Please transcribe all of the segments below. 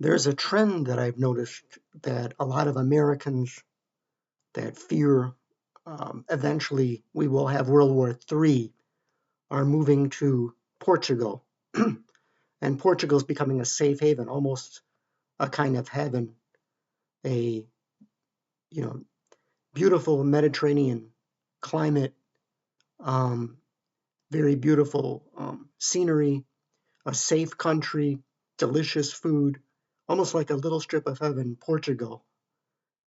There's a trend that I've noticed that a lot of Americans that fear eventually we will have World War III are moving to Portugal. And Portugal is becoming a safe haven, almost a kind of heaven, a you know beautiful Mediterranean climate, um, very beautiful scenery, a safe country, delicious food, almost like a little strip of heaven. Portugal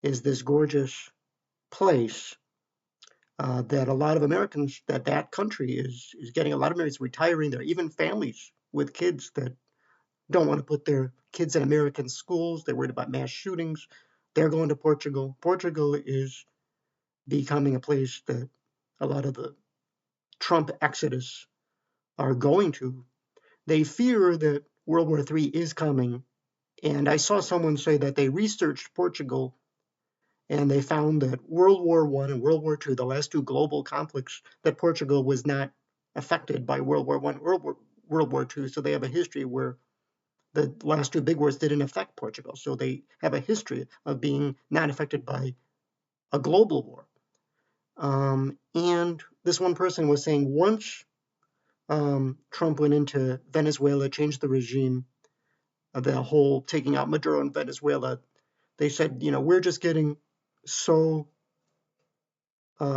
is this gorgeous place that a lot of Americans, that country is getting a lot of Americans retiring there, even families with kids that don't want to put their kids in American schools. They're worried about mass shootings. They're going to Portugal. Portugal is becoming a place that a lot of the Trump exodus are going to. They fear that World War III is coming. And I saw someone say that they researched Portugal and they found that World War I and World War II, the last two global conflicts, that Portugal was not affected by World War I, World War II. So they have a history where the last two big wars didn't affect Portugal. So they have a history of being not affected by a global war. And this one person was saying once Trump went into Venezuela, changed the regime, the whole taking out Maduro in Venezuela, they said, we're just getting so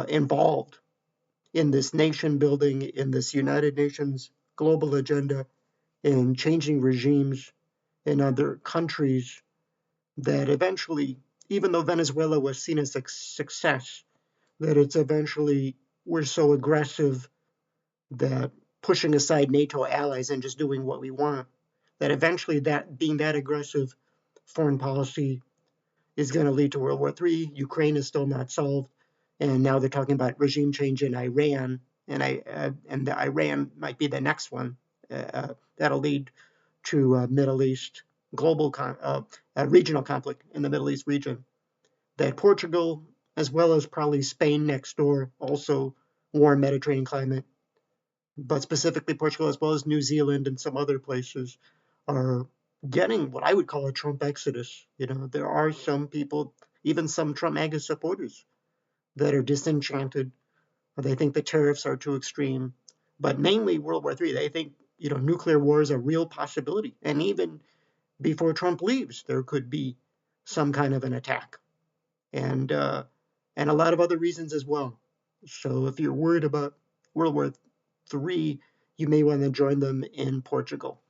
involved in this nation building, in this United Nations global agenda, in changing regimes in other countries that eventually, even though Venezuela was seen as a success, that it's eventually we're so aggressive that pushing aside NATO allies and just doing what we want, that eventually that being that aggressive foreign policy is going to lead to World War III. Ukraine is still not solved, and now they're talking about regime change in Iran, and the Iran might be the next one. That'll lead to Middle East global regional conflict in the Middle East region. That Portugal, as well as probably Spain next door, also warm Mediterranean climate, but specifically Portugal as well as New Zealand and some other places are getting what I would call a Trump exodus. There are some people, even some Trump MAGA supporters, that are disenchanted. They think the tariffs are too extreme, but mainly World War III. They think nuclear war is a real possibility, and even before Trump leaves, there could be some kind of an attack, and a lot of other reasons as well. So if you're worried about World War III, you may want to join them in Portugal.